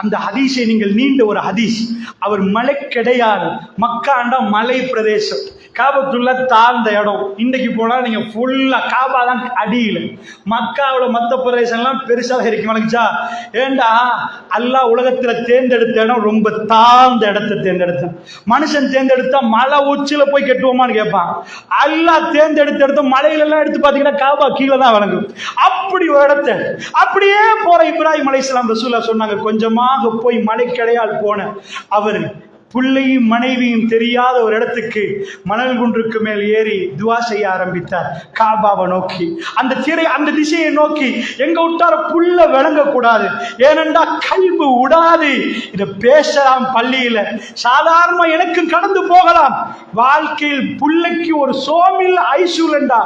அந்த ஹதீஸை நீங்கள் நீண்ட ஒரு ஹதீஸ். அவர் மலைக்கடையார், மக்காண்டா மலை பிரதேசம், காபத்துள்ள தாழ்ந்த இடம். இன்னைக்கு போனா நீங்க ஃபுல்லா காபா தான் அடியில், மக்காவோட மத்த பிரதேசம்லாம் பெருசாக இருக்கு வணக்குச்சா. ஏண்டா அல்லாஹ் உலகத்துல தேர்ந்தெடுத்த இடம் ரொம்ப தாழ்ந்த இடத்தை தேர்ந்தெடுத்தான். மனுஷன் தேர்ந்தெடுத்தா மலை உச்சில போய் கட்டுவோமான்னு கேட்பான். அல்லாஹ் தேர்ந்தெடுத்த இடத்த மலையில எல்லாம் எடுத்து பாத்தீங்கன்னா காபா கீழே தான் வணங்கும். அப்படி ஒரு இடத்தை அப்படியே போற இப்ராஹிம் அலைஹிஸ்ஸலாம் ரசூலுல்லாஹ் சொன்னாங்க, கொஞ்சமாக போய் மலைக்கடையால் போன அவர் பிள்ளையும் மனைவியும் தெரியாத ஒரு இடத்துக்கு மணல் குன்றுக்கு மேல் ஏறி துவா செய்ய ஆரம்பித்தார். காபாவை நோக்கி, அந்த திசையை நோக்கி. எங்க விட்டார புள்ள விளங்கக்கூடாது, ஏனென்றா கல்வி விடாது. இதை பேசலாம் பள்ளியில, சாதாரண எனக்கு கடந்து போகலாம். வாழ்க்கையில் புள்ளைக்கு ஒரு சோமில் ஐசூலண்டா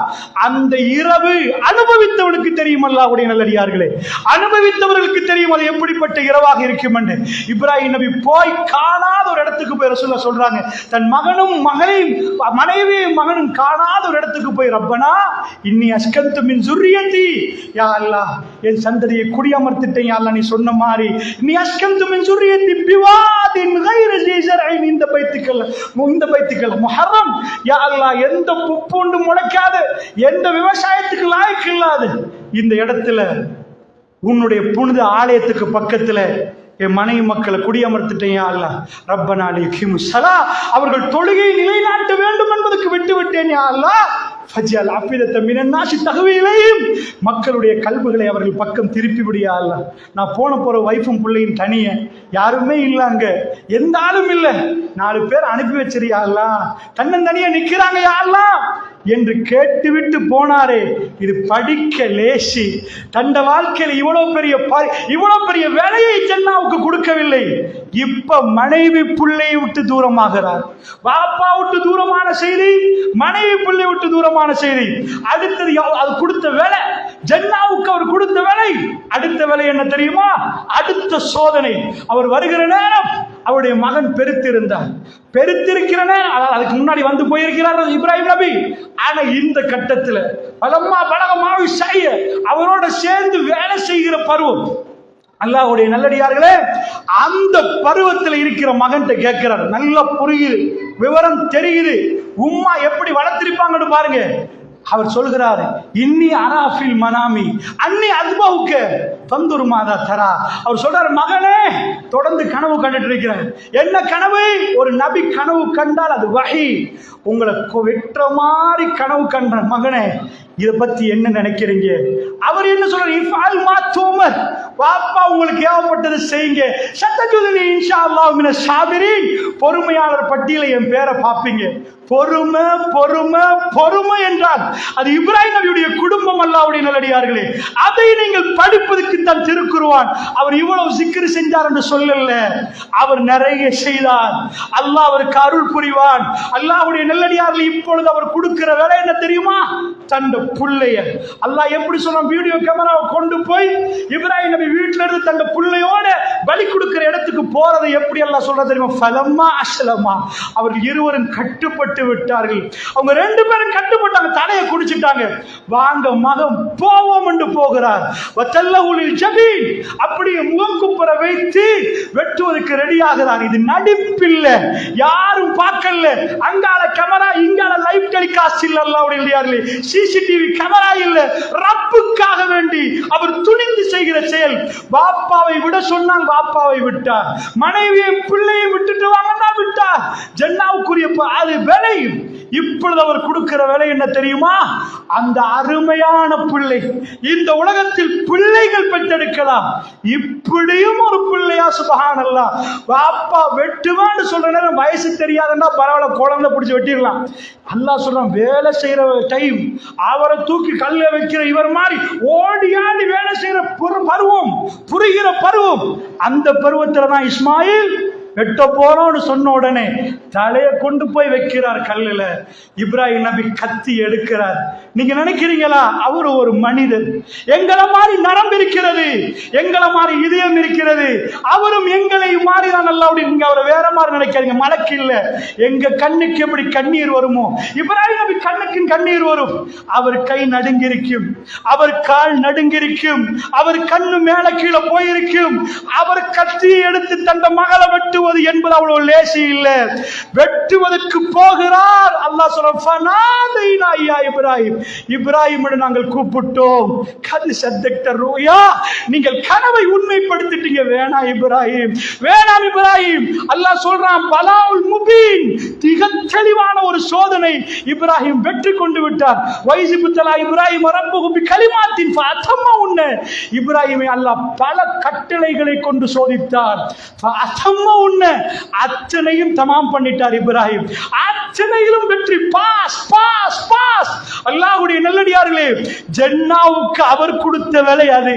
அந்த இரவு அனுபவித்தவனுக்கு தெரியும். அல்லாஹ்வுடைய நல்லடியார்களே, அனுபவித்தவர்களுக்கு தெரியும் அது எப்படிப்பட்ட இரவாக இருக்கும் என்று. இப்ராஹிம் நபி போய் காணாத ஒரு இடத்துக்கு போய் ரசூலுல்லாஹ் சொல்றாங்க, தன் மகனும் மனைவியும் மகனும் காணாத ஒரு இடத்துக்கு போய், ரப்பனா இன்னி அஸ்கந்து மின் ஸுர்ரியத்தி, யா அல்லாஹ் என் சந்ததியை குடியமர்த்திட்டேன் யா அல்லாஹ், நீ சொன்ன மாதிரி நீ அஸ்கந்து மின் ஸுர்ரியத்தி பிவாதின் கைரி ஸீ ஸர்இன், இந்த பைத்துக்கள் முஹர்ரம், யா அல்லாஹ் எந்த புப்புண்டு முளைக்காத, எந்த விவசாயத்துக்கு லாயக்கு இல்லாத இந்த இடத்துல உன்னுடைய புனித ஆலயத்துக்கு பக்கத்துல என் மனைவி மக்களை குடியமர்த்திட்டேன் யா அல்லாஹ். ரப்பனா லியுகீமு ஸலா, அவர்கள் தொழுகையை நிலைநாட்ட வேண்டும் என்பதற்கு விட்டு விட்டேன் யா அல்லாஹ். ஃபஜ்அல் அஃபிதத மினன் நாஸி தஹ்வி இலைஹிம், மக்களுடைய கல்புகளை அவர்கள் பக்கம் திருப்பி விடு யா அல்லாஹ். நான் போற வைஃபும் பிள்ளையும் தனிய, யாருமே இல்லை, அங்க எந்த ஆளும் இல்லை, 4 பேர் அனுப்பி வச்சிரு யா அல்லாஹ், தன்னந்தனியா நிக்கிறாங்க யா அல்லாஹ் என்று கேட்டுவிட்டு போனாரே. இது படிக்க லேசி. தண்ட வாழ்க்கையில் இவ்வளவு பெரிய வேலையை ஜன்னாவுக்கு கொடுக்கவில்லை. இப்ப மனைவி பிள்ளை விட்டு தூரமாகிறார். பாப்பா விட்டு தூரமான செய்தி, மனைவி பிள்ளை விட்டு தூரமான செய்தி. அடுத்தது அது கொடுத்த வேலை, ஜன்னாவுக்கு அவர் கொடுத்த வேலை. அடுத்த வேலை என்ன தெரியுமா? அடுத்த சோதனை. அவர் வருகிற நேரம் அவருடைய மகன் பெருத்திருக்கிற நேரம், அதுக்கு முன்னாடி வந்து போயிருக்கிறார் இப்ராஹிம் நபி. ஆனா இந்த கட்டத்தில் பலமா பலகமாவி செய்ய அவரோட சேர்ந்து வேலை செய்கிற பருவம். அல்லாஹ்வுடைய நல்லடியார்களே, அந்த பருவத்தில் இருக்கிற மகன்கிட்ட கேட்கிறார். நல்லா புரியுது, விவரம் தெரியுது, உம்மா எப்படி வளர்த்திருப்பாங்கன்னு பாருங்க. அவர் சொல்கிறார், இன்னி அராஃபில் மனாமி அன்னி அஸ்பஹுக்க ஃபந்துர் மாதா தரா. அவர் சொல்றார், மகனே தொடர்ந்து கனவு கண்டுட்டு இருக்கிறேன். என்ன கனவு? ஒரு நபி கனவு கண்டால் அது வஹி. உங்களை வெற்ற மாதிரி கனவு கண்ட மகனே, இதை பத்தி என்ன நினைக்கிறீங்க? அவர் என்ன சொல்றாரு? இஃபால் மா தூமர், பாப்பா உங்களுக்கு ஏவப்பட்டது செய்யுங்க. சத்தஜுதுனி இன்ஷா அல்லாஹ் மின ஸாபிரீன், பொறுமையாளர் பட்டியலை என் பேரை பார்ப்பீங்க. பொறுமை பொறுமை பொறுமை என்றால் அது இப்ராஹிம் நபியுடைய குடும்பம். அல்லாஹ்வுடைய நல்லடியார்களே, அதை நீங்கள் படிப்பதற்கு தான் திருக்குர்ஆன். அவர் இவ்வளவு சிக்ர் செஞ்சார் என்று சொல்லல, அவர் நிறைய செய்தார். அல்லாஹ் அவருக்கு அருள் புரிவான். அல்லாஹ்வுடைய நல்லடியார்களே, இப்பொழுது அவர் கொடுக்கிற வேலை என்ன தெரியுமா? தன் புள்ளைய அல்லாஹ் எப்படி சொல்றான்? வீடியோ கேமராவை கொண்டு போய் இப்ராஹிம் நபி வீட்டில இருந்து தன் புள்ளையோட பலி கொடுக்கிற இடத்துக்கு போறதை எப்படி அல்லாஹ் சொல்றது தெரியுமா? ஃபலம்மா அஸ்லமா, அவர்கள் இருவரும் கட்டுப்பட்டு விட்டார்கள். அவங்க 2 பேரும் கட்டுப்பட்டாங்க, தலையை குடிச்சிட்டாங்க. வாங்க மகன் போவோம் என்று போகிறார். வத்தல்லஹுலில் ஜபீன், அப்படியே முகம் குப்புற வைத்து வெட்டுவதற்கு ரெடி ஆகிறார். இது நடிப்பில்ல, யாரும் பார்க்கல. அங்கால கேமரா, இங்கால லைவ் டெலிகாஸ்ட் இல்ல. அல்லாஹ்வுடைய சிசிடிவி கேமரா இல்ல. ரப்புக்காக வேண்டி அவர் துணிந்து செய்கிற செயல். பாப்பாவை விட சொன்னாங்க, பாப்பாவை விட்டார். மனைவியை பிள்ளையை விட்டுட்டு வாங்கன்னா விட்டார். ஜன்னாவுக்குரிய அது வேலை. இப்பொழுது அவர் கொடுக்கிற வேலை என்ன தெரியுமா? அந்த அருமையான பிள்ளை, இந்த உலகத்தில் பிள்ளைகள் பெற்றெடுக்கலாம், இப்படியும் ஒரு பிள்ளையா? சுப்ஹானல்லாஹ். பாப்பா வெட்டுவான்னு சொல்ற நேரம் வயசு தெரியாதுன்னா பரவாயில்ல, குழந்தை பிடிச்சி வெட்டிடலாம். அல்லாஹ் சொல்றான், வேலை செய்யற டைம், அவரை தூக்கி கல்ல வைக்கிற இவர் மாதிரி ஓடி ஆடி வேலை செய்யற பருவம், புரிகிற பருவம். அந்த பருவத்துல தான் இஸ்மாயில் வெட்ட போறோம்னு சொன்ன உடனே தலையை கொண்டு போய் வைக்கிறார் கல்லுல. இப்ராஹிம் நபி கத்தி எடுக்கிறார். நீங்க நினைக்கிறீங்களா அவர் ஒரு மனிதர்? எங்களை மாதிரி நரம்பு இருக்கிறது, எங்களை மாதிரி இதயம் இருக்கிறது, அவரும் எங்களை மாதிரி தான் நல்லா. நீங்க அவரை வேற மாதிரி நினைக்காதீங்க. மலக்கு இல்ல. எங்க கண்ணுக்கு எப்படி கண்ணீர் வருமோ இப்ராஹிம் நபி கண்ணுக்கு கண்ணீர் வரும். அவர் கை நடுங்கிருக்கும், அவர் கால் நடுங்கிருக்கும், அவர் கண்ணு மேல கீழே போயிருக்கும். அவர் கத்தியை எடுத்து தந்த மகளை வெட்டுவது என்பது அவ்வளவு லேசி இல்லை. வெட்டுவதற்கு போகிறார். அல்லாஹ் சொல்றான், இப்ராஹிம், இப்ராஹிம் நாங்கள் கூப்பிட்டோம். கது சத்தக்த ரூயா, நீங்கள் கனவை உண்மைப்படுத்திட்டீங்க. வேணாம் இப்ராஹிம், வேணாம் இப்ராஹிம். அல்லாஹ் சொல்றான், பலாவுல் முபீன், தெளிவான ஒரு சோதனை. இப்ராஹிம் வெற்றி கொண்டு விட்டார். வைசிபுத்தலா இப்ராஹிம் ரப்புஹு பிகலிமாத்தின் ஃபஅத்தம்ம உன்ன. இப்ராஹிமை அல்லாஹ் பல கட்டளைகளை கொண்டு சோதித்தார். ஃபஅத்தம்ம உன்ன, அத்தனையும் தமாம் பண்ணிட்டார் இப்ராஹிம். அத்தனையிலும் வெற்றி. Pass pass pass. அல்லாஹ்வுடைய நல்லடியார்களே, ஜன்னாவுக்கு அவர் கொடுத்த விலை அது.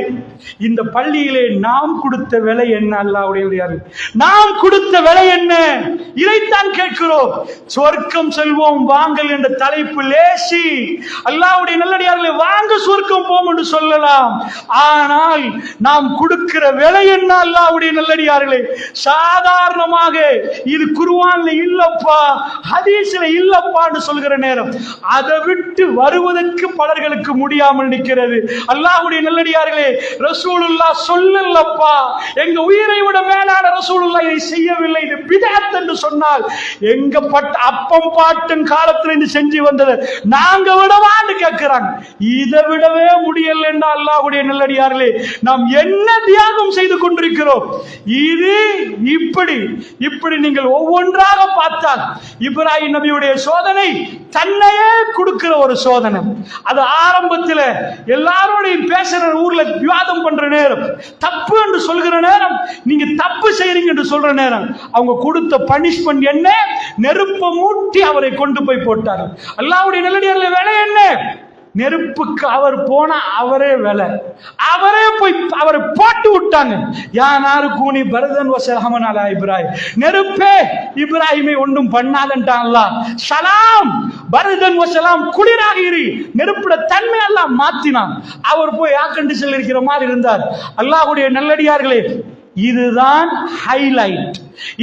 இந்த பள்ளியிலே நாம் கொடுத்த விலை என்ன? அல்லாஹ்வுடைய நாம் கொடுத்த விலை என்ன? இதைத்தான் கேட்கிறோம். சொர்க்கம் செல்வோம் வாங்கள் என்ற தலைப்பு லேசி. அல்லாஹ்வுடைய நல்லடியார்களே, வாங்க சொர்க்கம் போம் என்று சொல்லலாம். ஆனால் நாம் கொடுக்கிற விலை என்ன? அல்லாஹ்வுடைய நல்லடியார்களே, சாதாரணமாக இது குர்ஆன்ல இல்லப்பா, ஹதீஸ்ல இல்லப்பான்னு சொல்கிற நேரம் அதை விட்டு வருவதற்கு பலர்களுக்கு முடியாமல் நிற்கிறது. அல்லாஹ்வுடைய நல்லடியார்களே, ரசூலுல்லாஹ் சொல்லலப்பா, எங்க உயிரை விட மேலான ரசூலுல்லாஹ் இதை செய்யவில்லை, இது பிதஅத் என்று சொன்னால் எங்க பட்ட அப்பம் பாட்டும் காலத்துல இருந்து செஞ்சு வந்தது நாங்க விடவான்னு கேட்கிறாங்க. இதை விடவே முடியல என்று அல்லாஹ்வுடைய நல்லடியார்களே, நாம் என்ன தியாகம் செய்து கொண்டிருக்கிறோம். இது இப்படி இப்படி நீங்கள் ஒவ்வொன்றாக பார்த்தால் இப்ராஹிம் நபியுடைய சோதனை தன்னையே கொடுக்கிற ஒரு சோதனை. அது ஆரம்பத்தில் எல்லாரோடையும் பேசுற ஊர்ல விவாதம் பண்ற நேரம், தப்பு என்று சொல்கிற நேரம், நீங்க தப்பு செய்றீங்க என்று சொல்ற நேரம், அவங்க கொடுத்த பனிஷ்மெண்ட் என்ன? நெருப்பை மூட்டி அவரை கொண்டு போய் போட்டார். அல்லாஹ்வுடைய நல்லடியார்களே, வேலை என்ன? நெருப்புக்கு அவர் போன அவரே வேலை, அவரே போய் அவரை போட்டு விட்டாங்க. யானாரு கூனி பரதன் வசலமன் அலா இப்ராஹிம், நெருப்பே இப்ராஹிமை ஒன்றும் பண்ணாதன்ட்டான் அல்லாஹ். சலாம் பரதன் வசலாம், குளிராக இரு. நெருப்புட தன்மை எல்லாம் மாத்தினான். அவர் போய் ஏர் கண்டிஷன் இருக்கிற மாதிரி இருந்தார். அல்லாஹ்வுடைய நல்லடியார்களே, இதுதான் ஹைலைட்.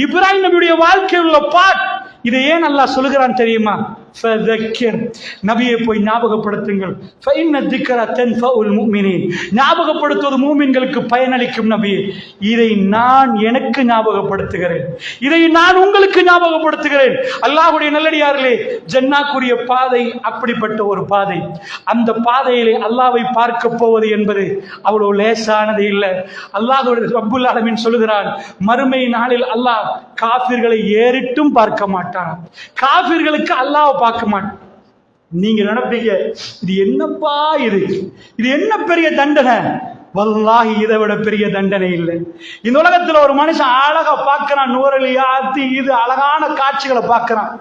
இப்ராஹிம் நபியுடைய வாழ்க்கையில் உள்ள பாட். இதை ஏன் அல்லாஹ் சொல்லுகிறான் தெரியுமா? நபியை போய் ஞாபகப்படுத்துங்கள். ஞாபகப்படுத்துவது மூமின்களுக்கு பயனளிக்கும். நபியே, இதை நான் எனக்கு ஞாபகப்படுத்துகிறேன், இதை நான் உங்களுக்கு ஞாபகப்படுத்துகிறேன். அல்லாஹ்வுடைய நல்லடியார்களே, ஜன்னாக்குரிய பாதை அப்படிப்பட்ட ஒரு பாதை. அந்த பாதையிலே அல்லாஹ்வை பார்க்க போவது என்பது அவ்வளவு லேசானது இல்லை. அல்லாஹ் ரப்புல் ஆலமீன் சொல்லுகிறான், மறுமை நாளில் அல்லாஹ் காஃபிர்களை ஏறிட்டும் பார்க்க மாட்டான். காஃபிர்களுக்கு அல்லாஹ் பார்க்க மாட்டான். நீங்க நினைப்பீங்க, இது என்னப்பா, இது என்ன பெரிய தண்டனை? வல்லாஹி, இதை விட பெரிய தண்டனை இல்லை. இந்த உலகத்துல ஒரு மனுஷன் அழகா பார்க்கிறான், நூறலியா இது அழகான காட்சிகளை பார்க்கிறான்.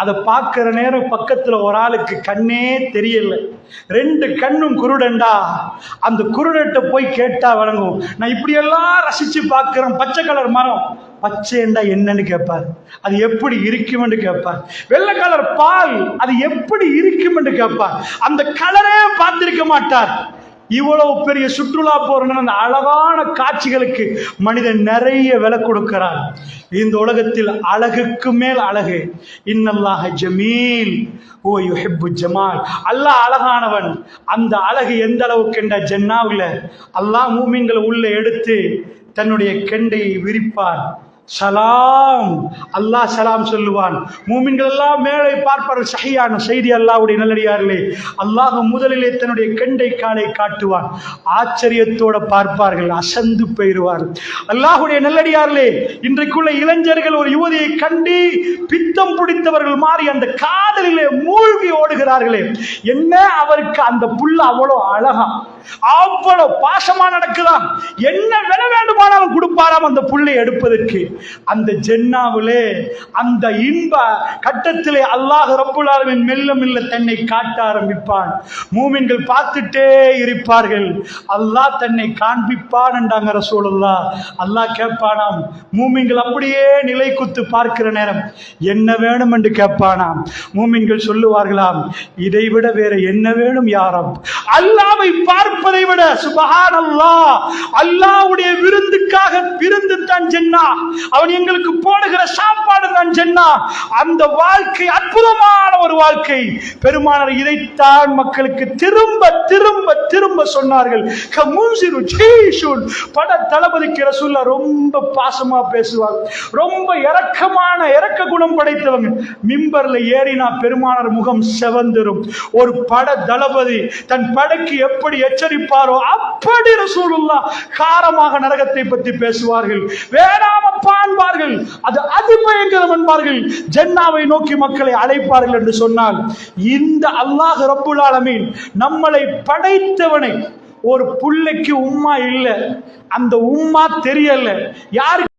அதை பார்க்கிற நேரம் பக்கத்துல ஒரு ஆளுக்கு கண்ணே தெரியல, ரெண்டு கண்ணும் குருடண்டா. அந்த குருடட்ட போய் கேட்டா வழங்கும், நான் இப்படியெல்லாம் ரசிச்சு பார்க்கிறேன். பச்சை கலர் மரம், பச்சைண்டா என்னன்னு கேட்பார். அது எப்படி இருக்கும் என்று கேட்பார். வெள்ளை கலர் பால், அது எப்படி இருக்கும் என்று கேட்பார். அந்த கலரே பார்த்திருக்க மாட்டார். இவ்வளவு பெரிய சுற்றுலா போற அந்த அழகான காட்சிகளுக்கு மனிதன் நிறைய விலை கொடுக்கிறான். இந்த உலகத்தில் அழகுக்கு மேல் அழகு. இன்னல்லாஹ ஜமீல் ஓ யுஹிப்பு ஜமால். அல்லாஹ் அழகானவன். அந்த அழகு எந்த அளவுக்கு என்ற ஜன்னாவில் அல்லாஹ் மூமின்களை உள்ள எடுத்து தன்னுடைய கெண்டையை விரிப்பார். சலாம், அல்லாஹ் சலாம் சொல்லுவான். மூமின்கள் எல்லாம் மேலே பார்ப்பார்கள். சஹீஹான செய்தி. அல்லாஹ்வுடைய நல்லடியார்களே, அல்லாஹ் முதலிலே தன்னுடைய கெண்டை காலை காட்டுவான். ஆச்சரியத்தோட பார்ப்பார்கள், அசந்து போயிடுவார்கள். அல்லாஹ்வுடைய நல்லடியார்களே, இன்றைக்குள்ள இளைஞர்கள் ஒரு யுவதியை கண்டு பித்தம் பிடித்தவர்கள் மாறி அந்த காதலிலே மூழ்கி ஓடுகிறார்களே. என்ன அவருக்கு அந்த புள்ள அவ்வளோ அழகா, அவ்வளவு பாசமா நடக்குதான். என்ன விலை வேண்டுமானாலும் கொடுப்பாரா வேண்டாம் அந்த புள்ளை எடுப்பதற்கு. அந்த ஜென்னாவிலே அந்த இன்ப கட்டத்திலே அல்லாஹ் ரப்புல் ஆலமீன் மெல்ல மெல்ல தன்னை காட்ட ஆரம்பிப்பான். மூமின்கள் பார்த்துட்டே இருப்பார்கள். அல்லாஹ் தன்னை காண்பிப்பான் என்றாங்க ரசூலுல்லாஹ். அல்லாஹ் கேட்பானாம், மூமின்கள் அப்படியே நிலை குத்து பார்க்கிற நேரம் என்ன வேணும் என்று கேட்பானாம். மூமின்கள் சொல்லுவார்களாம், இதைவிட வேற என்ன வேணும் யா ரப்? அல்லாஹ்வை பார்ப்பதை விட சுப்ஹானல்லாஹ், அல்லாஹ்வுடைய விருந்துக்காக விருந்து தான் ஜன்னா, அவன் எங்களுக்கு போடுகிற சாப்பாடு தான் ஜன்னா. அந்த வாழ்க்கை அற்புதமான ஒரு வாழ்க்கை. பெருமானார் இதைத்தான் மக்களுக்கு திரும்ப திரும்ப திரும்ப சொன்னார்கள். பட தளபதிக்கு ரசூலுல்லாஹ் ரொம்ப பாசமா பேசுவாங்க, ரொம்ப இரக்க குணம் படைத்தவங்க. மிம்பர்ல ஏறினா பெருமானார் முகம் செவந்திரும். ஒரு பட தளபதி தன் படைக்கு எப்படி எச்சரிப்பாரோ அப்படி ரசூலுல்லாஹ் காரமாக நரகத்தை பற்றி பேசுவார்கள். வேணாமப்பா என்பார்கள், அது அதிபயங்கரம் என்பார்கள். ஜன்னாவை நோக்கி மக்களை அழைப்பார்கள் என்று சொன்னால், இந்த அல்லாஹ் ரப்புல் ஆலமீன் நம்மளை படைத்தவனை, ஒரு புள்ளைக்கு உம்மா இல்லை, அந்த உம்மா தெரியல, யாருக்கு